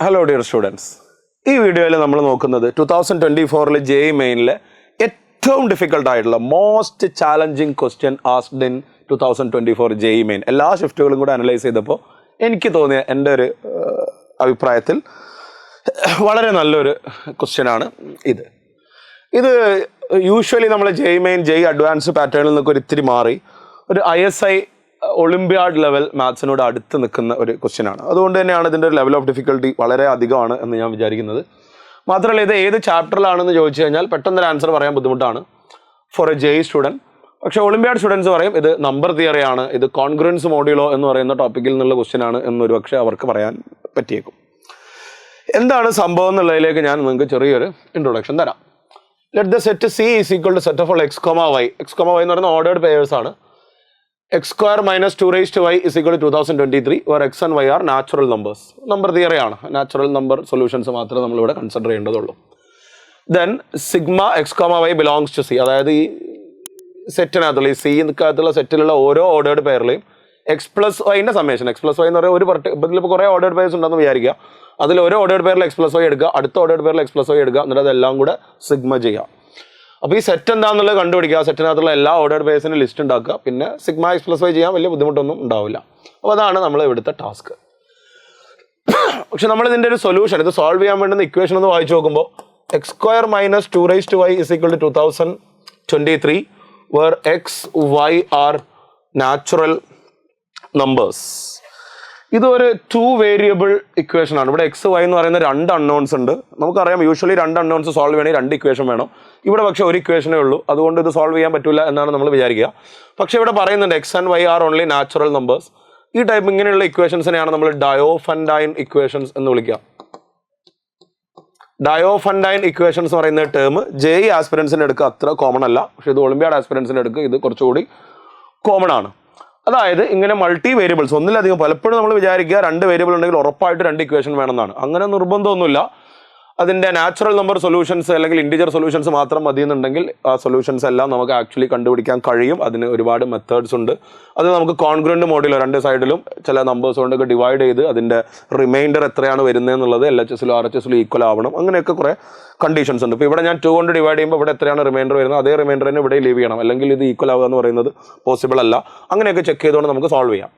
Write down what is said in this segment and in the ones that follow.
Hello dear students, ഈ വീഡിയോയിൽ നമ്മൾ നോക്കുന്നത് 2024 JEE മെയിനിലെ ഏറ്റവും ഡിഫിക്കൽട്ടായിട്ടുള്ള most challenging question asked in 2024 JEE Main. എല്ലാ ഷിഫ്റ്റുകളും കൂടെ അനലൈസ് ചെയ്തപ്പോൾ എനിക്ക് തോന്നിയ എൻ്റെ ഒരു അഭിപ്രായത്തിൽ വളരെ നല്ലൊരു ക്വസ്റ്റ്യനാണ് ഇത്. യൂഷ്വലി നമ്മൾ JEE മെയിൻ JEE അഡ്വാൻസ് പാറ്റേണിൽ നിന്നൊക്കെ ഇത്തിരി മാറി ഒരു ISI ഒളിമ്പ്യാഡ് ലെവൽ മാത്സിനോട് അടുത്ത് നിൽക്കുന്ന ഒരു ക്വസ്റ്റ്യനാണ്. അതുകൊണ്ട് തന്നെയാണ് ഇതിൻ്റെ ഒരു ലെവൽ ഓഫ് ഡിഫിക്കൽട്ടി വളരെ അധികമാണ് എന്ന് ഞാൻ വിചാരിക്കുന്നത്. മാത്രമല്ല, ഇത് ഏത് ചാപ്റ്ററിലാണെന്ന് ചോദിച്ചു കഴിഞ്ഞാൽ പെട്ടെന്നൊരു ആൻസർ പറയാൻ ബുദ്ധിമുട്ടാണ് ഫോർ എ JEE സ്റ്റുഡൻറ്റ്. പക്ഷേ ഒളിമ്പ്യാഡ് സ്റ്റുഡൻസ് പറയും ഇത് നമ്പർ തിയറിയാണ്, ഇത് കോൺഗ്രൻസ് മോഡ്യൂളോ എന്ന് പറയുന്ന ടോപ്പിക്കിൽ നിന്നുള്ള ക്വസ്റ്റ്യനാണ് എന്നൊരു പക്ഷേ അവർക്ക് പറയാൻ പറ്റിയേക്കും. എന്താണ് സംഭവം എന്നുള്ളതിലേക്ക് ഞാൻ നിങ്ങൾക്ക് ചെറിയൊരു ഇൻട്രൊഡക്ഷൻ തരാം. Let the set C is equal to set of all x, y. x, y എന്ന് പറയുന്ന ഓർഡേർഡ് പെയേഴ്സ് ആണ്. x square minus 2 raised to y is equal to 2023, where x and y are natural numbers. Number തിയറിയാണ്, natural number solutions മാത്രമേ നമ്മളിവിടെ consider ചെയ്യേണ്ടതുള്ളൂ. Then sigma x comma y belongs to C, അതായത് ഈ സെറ്റിനകത്തുള്ള ഈ സിക്കകത്തുള്ള സെറ്റിലുള്ള ഓരോ ഓർഡേർഡ് പെയറിലെയും എക്സ് പ്ലസ് വൈൻ്റെ സമ്മേഷൻ. എക്സ് പ്ലസ് വൈ എന്ന് പറയുന്ന ഒരു ഇതിലിപ്പോൾ കുറേ ഓർഡേർഡ് പെയർസ് ഉണ്ടെന്ന് വിചാരിക്കുക. അതിൽ ഒരു ഓർഡേർഡ് പെയറിൽ എക്സ് പ്ലസ് വൈ എടുക്കുക, അടുത്ത ഓർഡേർഡ് പെയറിൽ എക്സ് പ്ലസ് വൈ എടുക്കുക, എന്നിട്ട് അതെല്ലാം കൂടെ സിഗ്മ ചെയ്യുക. അപ്പോൾ ഈ സെറ്റ് എന്താണെന്നുള്ളത് കണ്ടുപിടിക്കുക, സെറ്റിനകത്തുള്ള എല്ലാ ഓർഡേർഡ് പെയർസിനും ലിസ്റ്റ് ഉണ്ടാക്കുക, പിന്നെ സിഗ്മ എക്സ് പ്ലസ് വൈ ചെയ്യാൻ വലിയ ബുദ്ധിമുട്ടൊന്നും ഉണ്ടാവില്ല. അപ്പോൾ അതാണ് നമ്മൾ ഇവിടുത്തെ ടാസ്ക്. പക്ഷെ നമ്മൾ ഇതിൻ്റെ ഒരു സൊല്യൂഷൻ, ഇത് സോൾവ് ചെയ്യാൻ വേണ്ടുന്ന ഇക്വേഷൻ ഒന്ന് വായിച്ചു നോക്കുമ്പോൾ x square minus 2 raised to y is equal to 2023, where x, y are natural numbers. ഇതൊരു 2 വേരിയബിൾ ഇക്വേഷൻ ആണ്. ഇവിടെ എക്സ് വൈ എന്ന് പറയുന്ന 2 അൺനോൺസ് ഉണ്ട്. നമുക്കറിയാം യൂഷ്വലി 2 അൺനോൺസ് സോൾവ് ചെയ്യണമെങ്കിൽ 2 ഇക്വേഷൻ വേണം. ഇവിടെ പക്ഷേ ഒരു ഇക്വേഷനേ ഉള്ളൂ, അതുകൊണ്ട് ഇത് സോൾവ് ചെയ്യാൻ പറ്റില്ല എന്നാണ് നമ്മൾ വിചാരിക്കുക. പക്ഷേ ഇവിടെ പറയുന്നുണ്ട് x and y are only natural numbers. ഈ ടൈപ്പ് ഇങ്ങനെയുള്ള ഇക്വേഷൻസിനെയാണ് നമ്മൾ ഡയോഫൻഡൈൻ ഇക്വേഷൻസ് എന്ന് വിളിക്കുക. ഡയോഫൻഡൈൻ ഇക്വേഷൻസ് എന്ന് പറയുന്ന ടേം JEE ആസ്പിരൻസിൻ്റെ അടുക്ക് അത്ര കോമൺ അല്ല, പക്ഷേ ഇത് ഒളിമ്പ്യാഡ് ആസ്പിരൻസിൻ്റെ അടുക്ക് ഇത് കുറച്ചുകൂടി കോമൺ ആണ്. അതായത് ഇങ്ങനെ മൾട്ടി വേരിയബിൾസ്, ഒന്നിലധികം, പലപ്പോഴും നമ്മൾ വിചാരിക്കുക 2 വേരിയബിൾ ഉണ്ടെങ്കിൽ ഉറപ്പായിട്ട് 2 ഇക്വേഷൻ വേണമെന്നാണ്. അങ്ങനെ നിർബന്ധമൊന്നുമില്ല. അതിൻ്റെ നാച്ചുറൽ നമ്പർ സൊല്യൂഷൻസ് അല്ലെങ്കിൽ ഇൻറ്റിജർ സൊല്യൂഷൻസ് മാത്രം മതി എന്നുണ്ടെങ്കിൽ ആ സൊല്യൂഷൻസ് എല്ലാം നമുക്ക് ആക്ച്വലി കണ്ടുപിടിക്കാൻ കഴിയും. അതിന് ഒരുപാട് മെത്തേഡ്സ് ഉണ്ട്. അത് നമുക്ക് കോൺഗ്രന്റ് മോഡിലോ 2 സൈഡിലും ചില നമ്പേഴ്സ് കൊണ്ടൊക്കെ ഡിവൈഡ് ചെയ്ത് അതിൻ്റെ റിമൈൻഡർ എത്രയാണ് വരുന്നതെന്നുള്ളത് LHSലും RHSലും ഈക്വൽ ആവണം. അങ്ങനെയൊക്കെ കുറേ കണ്ടീഷൻസ് ഉണ്ട്. ഇപ്പോൾ ഇവിടെ ഞാൻ 2 കൊണ്ട് ഡിവൈഡ് ചെയ്യുമ്പോൾ ഇവിടെ എത്രയാണ് റിമൈൻഡർ വരുന്നത്, അതേ റിമൈൻഡർ തന്നെ ഇവിടെ ലീവ് ചെയ്യണം, അല്ലെങ്കിൽ ഇത് ഈക്വൽ ആവുക എന്ന് പറയുന്നത് പോസിബിൾ അല്ല. അങ്ങനെയൊക്കെ ചെക്ക് ചെയ്തുകൊണ്ട് നമുക്ക് സോൾവ് ചെയ്യാം.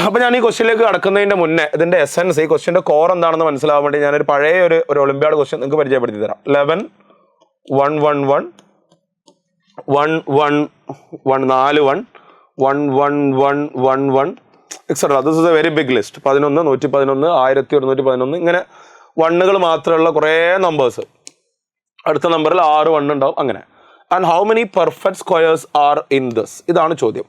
അപ്പോൾ ഞാൻ ഈ ക്വസ്റ്റ്യനിലേക്ക് കടക്കുന്നതിൻ്റെ മുന്നേ ഇതിൻ്റെ എസെൻസ്, ഈ ക്വസ്റ്റ്യൻ്റെ കോർ എന്താണെന്ന് മനസ്സിലാവാൻ വേണ്ടി ഞാനൊരു പഴയ ഒരു ഒളിമ്പ്യാഡ് ക്വസ്റ്റ്യൻ നിങ്ങൾക്ക് പരിചയപ്പെടുത്തി തരാം. 11 1 1 1 1 1 1 4 1 1 1 1 1 1 etcetera. This is a very big list. 11 111 1111 ഇങ്ങനെ വണ്ണുകൾ മാത്രമുള്ള കുറേ നമ്പേഴ്സ്. അടുത്ത നമ്പറിൽ 6 1 ഉണ്ടാവും. അങ്ങനെ. And how many perfect squares are in this? ഇതാണ് ചോദ്യം.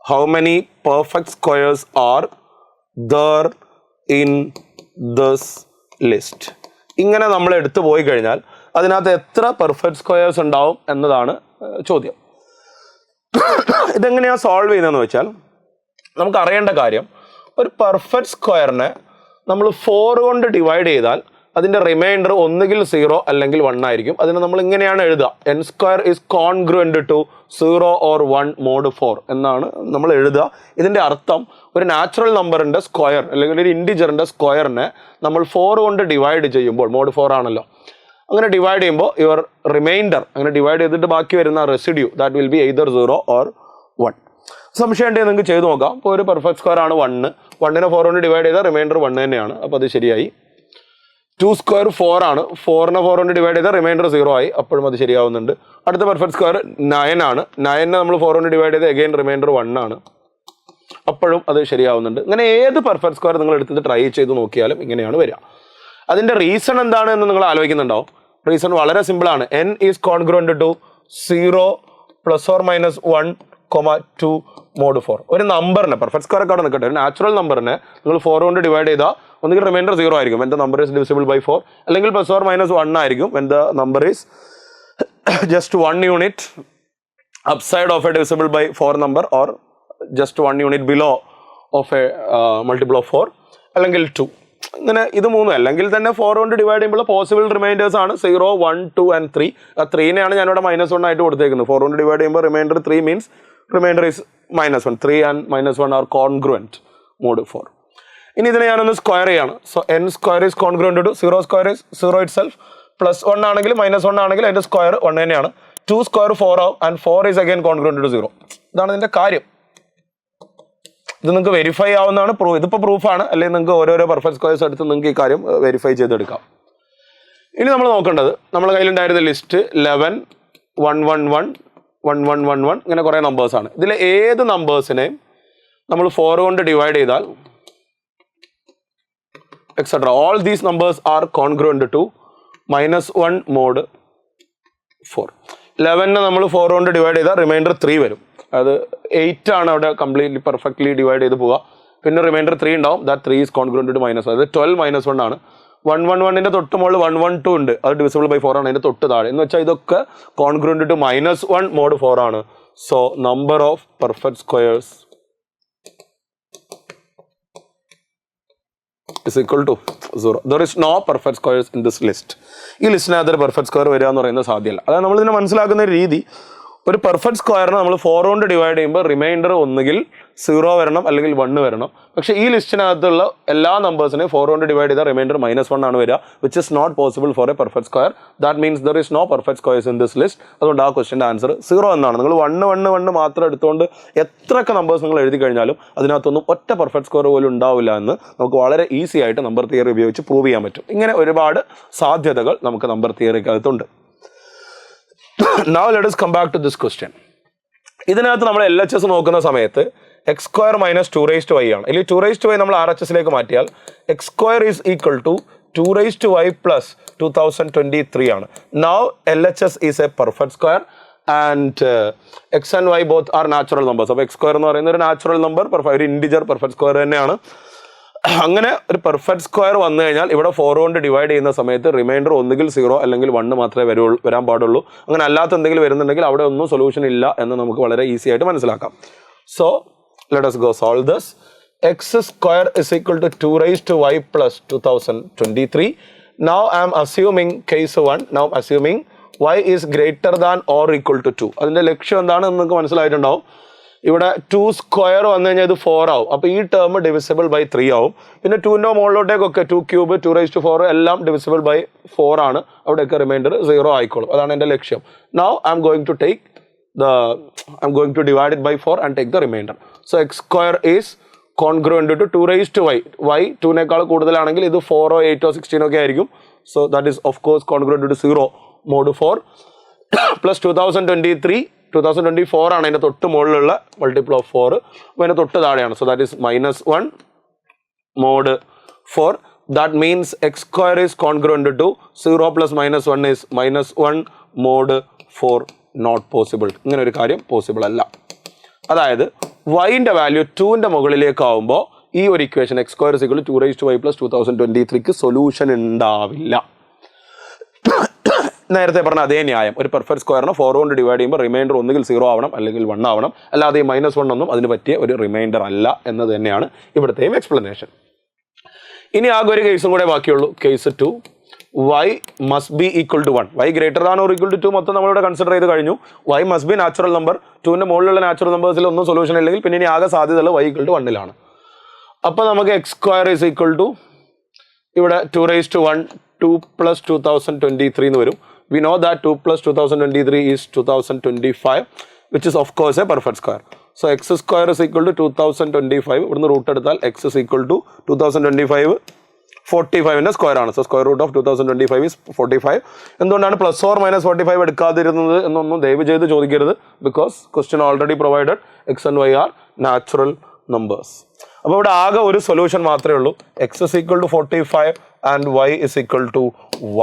How many perfect squares are there in this list? ഇങ്ങനെ നമ്മൾ എടുത്തു പോയി കഴിഞ്ഞാൽ അതിനകത്ത് എത്ര പെർഫെക്റ്റ് സ്ക്വയേഴ്സ് ഉണ്ടാവും എന്നതാണ് ചോദ്യം. ഇതെങ്ങനെയാണ് സോൾവ് ചെയ്യുന്നതെന്ന് വെച്ചാൽ നമുക്ക് അറിയേണ്ട കാര്യം, ഒരു പെർഫെക്റ്റ് സ്ക്വയറിനെ നമ്മൾ 4 കൊണ്ട് ഡിവൈഡ് ചെയ്താൽ അതിൻ്റെ റിമൈൻഡർ ഒന്നുകിൽ 0 അല്ലെങ്കിൽ 1 ആയിരിക്കും. അതിന് നമ്മൾ ഇങ്ങനെയാണ് എഴുതുക, n square is congruent to 0 or 1 mod 4 എന്നാണ് നമ്മൾ എഴുതുക. ഇതിൻ്റെ അർത്ഥം ഒരു നാച്ചുറൽ നമ്പറിൻ്റെ സ്ക്വയർ അല്ലെങ്കിൽ ഒരു ഇൻറ്റിജറിൻ്റെ സ്ക്വയറിനെ നമ്മൾ 4 കൊണ്ട് ഡിവൈഡ് ചെയ്യുമ്പോൾ, മോഡ് 4 ആണല്ലോ, അങ്ങനെ ഡിവൈഡ് ചെയ്യുമ്പോൾ യുവർ റിമൈൻഡർ, അങ്ങനെ ഡിവൈഡ് ചെയ്തിട്ട് ബാക്കി വരുന്ന residue that will be either 0 or 1. സംശയം ഉണ്ടെങ്കിൽ നിങ്ങൾക്ക് ചെയ്ത് നോക്കാം. ഇപ്പോൾ ഒരു പെർഫെക്റ്റ് സ്ക്വയർ ആണ് 1, 1നെ 4 കൊണ്ട് ഡിവൈഡ് ചെയ്താൽ റിമൈൻഡർ 1 തന്നെയാണ്. അപ്പോൾ അത് ശരിയായി. 2 square 4 ആണ്, 4നെ 4 കൊണ്ട് ഡിവൈഡ് ചെയ്താൽ റിമൈൻഡർ 0 ആയി, അപ്പോഴും അത് ശരിയാവുന്നുണ്ട്. അടുത്ത പെർഫെക്റ്റ് സ്ക്വയർ 9 ആണ്, 9നെ നമ്മൾ 4 കൊണ്ട് ഡിവൈഡ് ചെയ്ത് അഗൈൻ റിമൈൻഡർ 1 ആണ്, അപ്പോഴും അത് ശരിയാവുന്നുണ്ട്. അങ്ങനെ ഏത് പെർഫെക്റ്റ് സ്ക്വയർ നിങ്ങൾ എടുത്തിട്ട് ട്രൈ ചെയ്ത് നോക്കിയാലും ഇങ്ങനെയാണ് വരിക. അതിൻ്റെ റീസൺ എന്താണ് എന്ന് നിങ്ങൾ ആലോചിക്കുന്നുണ്ടാവും. റീസൺ വളരെ സിമ്പിളാണ്. n is congruent to 0 ± 1, 2 mod 4. ഒരു നമ്പറിനെ, പെർഫെക്റ്റ് സ്ക്വയർ ഒക്കെ അവിടെ നിൽക്കട്ടെ, ഒരു നാച്ചുറൽ നമ്പറിനെ നിങ്ങൾ 4 കൊണ്ട് ഡിവൈഡ് ചെയ്താൽ ഒന്നുകിൽ റിമൈൻഡർ 0 ആയിരിക്കും when the number is divisible by 4, അല്ലെങ്കിൽ ±1 ആയിരിക്കും when the number is just 1 unit upside of a divisible by 4 number, or just 1 unit below of a multiple of 4, അല്ലെങ്കിൽ 2. ഇങ്ങനെ ഇത് 3, അല്ലെങ്കിൽ തന്നെ 4 കൊണ്ട് ഡിവൈഡ് ചെയ്യുമ്പോൾ പോസിബിൾ റിമൈൻഡേഴ്സ് ആണ് 0 1 2 and 3. ആ 3നെയാണ് ഞാനിവിടെ -1 ആയിട്ട് കൊടുത്തേക്കുന്നത്. 4 കൊണ്ട് ഡിവൈഡ് ചെയ്യുമ്പോൾ remainder 3 means remainder is -1. 3 and -1 are congruent. Mode 4. ഇനി ഇതിനെ ഞാനൊന്ന് സ്ക്വയർ ചെയ്യാണ്. So n square is congruent to 0 square is 0 itself, +1 ആണെങ്കിൽ -1 ആണെങ്കിൽ അതിന്റെ സ്ക്വയർ 1 തന്നെയാണ്. 2 സ്ക്വയർ 4 ആവും and 4 is again congruent to 0. ഇതാണ് ഇതിന്റെ കാര്യം. ഇത് നിങ്ങൾക്ക് വെരിഫൈ ആവുന്നതാണ്. ഇതിപ്പോൾ പ്രൂഫാണ്, അല്ലെങ്കിൽ നിങ്ങൾക്ക് ഓരോരോ പെർഫെക്റ്റ് സ്ക്വയർസ് എടുത്ത് നിങ്ങൾക്ക് ഈ കാര്യം വെരിഫൈ ചെയ്തെടുക്കാം. ഇനി നമ്മൾ നോക്കേണ്ടത് നമ്മുടെ കയ്യിലുണ്ടായിരുന്ന ലിസ്റ്റ് 11, 1, 1, 1, 1, 1, 1, 1 ഇങ്ങനെ കുറേ നമ്പേഴ്സാണ്. ഇതിൽ ഏത് നമ്പേഴ്സിനെയും നമ്മൾ 4 കൊണ്ട് ഡിവൈഡ് ചെയ്താൽ etc. All these numbers are congruent to -1 mod 4. 11 നമ്മൾ 4 കൊണ്ട് ഡിവൈഡ് ചെയ്താൽ റിമൈൻഡർ 3 വരും. അത് 8 ആണ് അവിടെ കംപ്ലീറ്റ്ലി പെർഫെക്റ്റ്ലി ഡിവൈഡ് ചെയ്ത് പോവുക. പിന്നെ റിമൈൻഡർ 3 ഉണ്ടാവും. That 3 is congruent to -1. അത് 12 -1 ആണ്. 111ന്റെ തൊട്ട് മുകളിൽ 112 ഉണ്ട്. അത് ഡിവിസിബിൾ ബൈ 4 ആണ്. അതിന്റെ തൊട്ട് താഴെ എന്ന് വെച്ചാൽ ഇതൊക്കെ കോൺഗ്രുവന്റ് ടു -1 mod 4 ആണ്. So number of perfect squares is equal to 0. There is no perfect squares in this list. ഈ ലിസ്റ്റിനകത്ത് ഒരു പെർഫെക്റ്റ് സ്ക്വയർ വരിക എന്ന് പറയുന്നത് സാധ്യമല്ല. അതാണ് നമ്മൾ ഇതിനെ മനസ്സിലാക്കുന്ന ഒരു രീതി. ഒരു പെർഫെക്റ്റ് സ്ക്വയറിനെ നമ്മൾ 4 കൊണ്ട് ഡിവൈഡ് ചെയ്യുമ്പോൾ റിമൈൻഡർ ഒന്നുകിൽ 0 വരണം അല്ലെങ്കിൽ 1 വരണം. പക്ഷേ ഈ ലിസ്റ്റിനകത്തുള്ള എല്ലാ നമ്പേഴ്സിനെയും 4 കൊണ്ട് ഡിവൈഡ് ചെയ്താൽ റിമൈൻഡർ -1 ആണ് വരിക, which is not possible for a perfect square. That means there is no perfect squares in this list. അതുകൊണ്ട് ആ ക്വസ്റ്റിൻ്റെ ആൻസർ 0 എന്നാണ്. നിങ്ങൾ 1, 1, 1 മാത്രം എടുത്തുകൊണ്ട് എത്രയൊക്കെ നമ്പേഴ്സ് നിങ്ങൾ എഴുതി കഴിഞ്ഞാലും അതിനകത്തൊന്നും ഒറ്റ പെർഫെക്റ്റ് സ്ക്വയർ പോലും ഉണ്ടാവില്ല എന്ന് നമുക്ക് വളരെ ഈസി ആയിട്ട് നമ്പർ തിയറി ഉപയോഗിച്ച് പ്രൂവ് ചെയ്യാൻ പറ്റും. ഇങ്ങനെ ഒരുപാട് സാധ്യതകൾ നമുക്ക് number തിയറിക്കകത്തുണ്ട്. Now let us come back to this question. ഇതിനകത്ത് നമ്മൾ LHS നോക്കുന്ന സമയത്ത് x square minus 2 raised to y ആണ്. അല്ലെങ്കിൽ 2 raised to y നമ്മൾ RHSലേക്ക് മാറ്റിയാൽ x square is equal to 2 raised to y plus 2023 ആണ്. Now LHS is a perfect square and x and y both are natural numbers. അപ്പോൾ x square എന്ന് പറയുന്ന ഒരു natural number, ഒരു ഇൻഡിജർ പെർഫെക്റ്റ് സ്ക്വയർ തന്നെയാണ്. അങ്ങനെ ഒരു പെർഫെക്റ്റ് സ്ക്വയർ വന്നു കഴിഞ്ഞാൽ ഇവിടെ 4 കൊണ്ട് ഡിവൈഡ് ചെയ്യുന്ന സമയത്ത് റിമൈൻഡർ ഒന്നുകിൽ 0 അല്ലെങ്കിൽ 1 മാത്രമേ വരാൻ പാടുള്ളൂ. അങ്ങനെ അല്ലാത്ത എന്തെങ്കിലും വരുന്നുണ്ടെങ്കിൽ അവിടെ ഒന്നും സൊല്യൂഷൻ ഇല്ല എന്ന് നമുക്ക് വളരെ ഈസി ആയിട്ട് മനസ്സിലാക്കാം. So let us go solve this. X square is equal to 2 raised to y plus 2023. Now I am assuming case 1. Now assuming y is greater than or equal to 2. അതിൻ്റെ ലക്ഷ്യം എന്താണെന്ന് നിങ്ങൾക്ക് മനസ്സിലായിട്ടുണ്ടാവും. ഇവിടെ 2 സ്ക്വയർ വന്നു കഴിഞ്ഞാൽ ഇത് 4 ആവും. അപ്പോൾ ഈ ടേം ഡിവിസിബിൾ ബൈ 3 ആവും. പിന്നെ 2ൻ്റെ മുകളിലോട്ടേക്കൊക്കെ 2 ക്യൂബ് 2 raised to 4 എല്ലാം ഡിവിസിബിൾ ബൈ 4 ആണ്. അവിടെയൊക്കെ റിമൈൻഡർ 0 ആയിക്കോളും. അതാണ് എൻ്റെ ലക്ഷ്യം. Now I am going to divide it by 4 and take the remainder. So x square is congruent to 2 raised to y. y 2നേക്കാൾ കൂടുതലാണെങ്കിൽ ഇത് 4 8 16 ഒക്കെ ആയിരിക്കും. So that is of course congruent to 0 mod 4 plus 2024 ആണ് അതിൻ്റെ തൊട്ട് മുകളിലുള്ള multiple of 4. അപ്പോൾ അതിൻ്റെ തൊട്ട് താഴെയാണ്. So that is -1 mod 4. That means X square is congruent to 0 + -1 ഈസ് -1 mod 4. Not possible. ഇങ്ങനെ ഒരു കാര്യം പോസിബിൾ അല്ല. അതായത് വൈൻ്റെ വാല്യൂ 2ൻ്റെ മുകളിലേക്കാവുമ്പോൾ ഈ ഒരു equation x square is equal to 2 raised to y plus 2023ക്ക് സൊല്യൂഷൻ ഉണ്ടാവില്ല. നേരത്തെ പറഞ്ഞ അതേ ന്യായം. ഒരു പെർഫെക്റ്റ് സ്ക്വയറിനെ 4 കൊണ്ട് ഡിവൈഡ് ചെയ്യുമ്പോൾ റിമൈൻഡർ ഒന്നുകിൽ 0 ആവണം അല്ലെങ്കിൽ 1 ആവണം. അല്ലാതെ ഈ -1 ഒന്നും അതിന് പറ്റിയ ഒരു റിമൈൻഡർ അല്ല എന്നത് തന്നെയാണ് ഇവിടുത്തെയും എക്സ്പ്ലനേഷൻ. ഇനി ആകെ ഒരു കേസും കൂടെ ബാക്കിയുള്ളൂ. Case 2, y must be equal to 1. y greater than or equal to 2 മൊത്തം നമ്മളിവിടെ കൺസിഡർ ചെയ്ത് കഴിഞ്ഞു. y must be natural number. 2ൻ്റെ മുകളിലുള്ള നാച്ചുറൽ നമ്പേഴ്സിൽ ഒന്നും സൊല്യൂഷൻ ഇല്ലെങ്കിൽ പിന്നെ ഇനി ആകെ സാധ്യതയുള്ള y equal to 1 അപ്പോൾ നമുക്ക് X square is equal to ഇവിടെ 2 raised to 1 2 plus 2023 എന്ന് വരും. We know that 2 plus 2023 is 2025, which is of course a perfect square. So x square is equal to 2025. ഇവിടുന്ന് റൂട്ട് എടുത്താൽ x is equal to 2025 45ൻ്റെ square ആണ്. So square root of 2025 is 45. എന്തുകൊണ്ടാണ് +or -45 എടുക്കാതിരുന്നത് എന്നൊന്നും ദയവ് ചെയ്ത് ചോദിക്കരുത്. Because question already provided x and y are natural numbers. അപ്പോൾ ഇവിടെ ആകെ ഒരു സൊല്യൂഷൻ മാത്രമേ ഉള്ളൂ. x is equal to 45 and y is equal to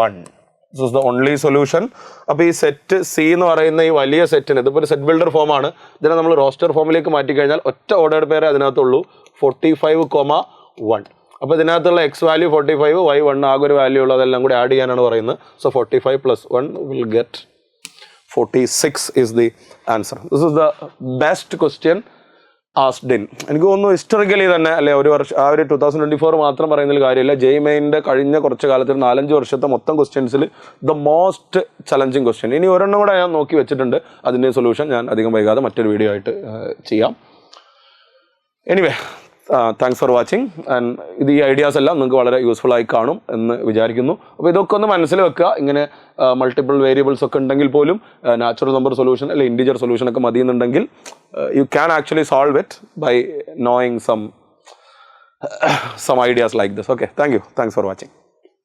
1. This is the only solution. അപ്പോൾ ഈ സെറ്റ് സി എന്ന് പറയുന്ന ഈ വലിയ സെറ്റിന് ഇതിപ്പോൾ ഒരു സെറ്റ് ബിൽഡർ ഫോമാണ്. ഇതിനെ നമ്മൾ റോസ്റ്റർ ഫോമിലേക്ക് മാറ്റി കഴിഞ്ഞാൽ ഒറ്റ ഓർഡർ പേരെ അതിനകത്തുള്ളൂ 45,1. അപ്പോൾ ഇതിനകത്തുള്ള എക്സ് വാല്യൂ 45, y 1 ആകെ ഒരു വാല്യൂ ഉള്ളൂ. അതെല്ലാം കൂടി ആഡ് ചെയ്യാനാണ് പറയുന്നത്. So 45 + 1 will get 46 is the answer. This is the best question asked in. എനിക്ക് തോന്നുന്നു ഹിസ്റ്ററിക്കലി തന്നെ അല്ലെ ഒരു വർഷം ആ ഒരു 2024 മാത്രം പറയുന്നതിൽ കാര്യമില്ല. JEE കഴിഞ്ഞ കുറച്ച് കാലത്തിൽ 4-5 വർഷത്തെ മൊത്തം ക്വസ്റ്റ്യൻസിൽ ദ മോസ്റ്റ് ചലഞ്ചിങ് ക്വസ്റ്റ്യൻ. ഇനി ഒരെണ്ണം കൂടെ ഞാൻ നോക്കി വെച്ചിട്ടുണ്ട്. അതിൻ്റെ സൊല്യൂഷൻ ഞാൻ അധികം വൈകാതെ മറ്റൊരു വീഡിയോ ആയിട്ട് ചെയ്യാം. Anyway thanks for watching and ഇത് ഈ ഐഡിയാസ് എല്ലാം നിങ്ങൾക്ക് വളരെ യൂസ്ഫുൾ ആയി കാണും എന്ന് വിചാരിക്കുന്നു. അപ്പോൾ ഇതൊക്കെ ഒന്ന് മനസ്സിൽ വെക്കുക. ഇങ്ങനെ മൾട്ടിപ്പിൾ വേരിയബിൾസ് ഒക്കെ ഉണ്ടെങ്കിൽ പോലും നാച്ചുറൽ നമ്പർ സൊല്യൂഷൻ അല്ലെങ്കിൽ ഇൻഡിജർ സൊല്യൂഷൻ ഒക്കെ മതി എന്നുണ്ടെങ്കിൽ you can actually solve it by knowing some ideas like this. Okay, thank you. Thanks for watching.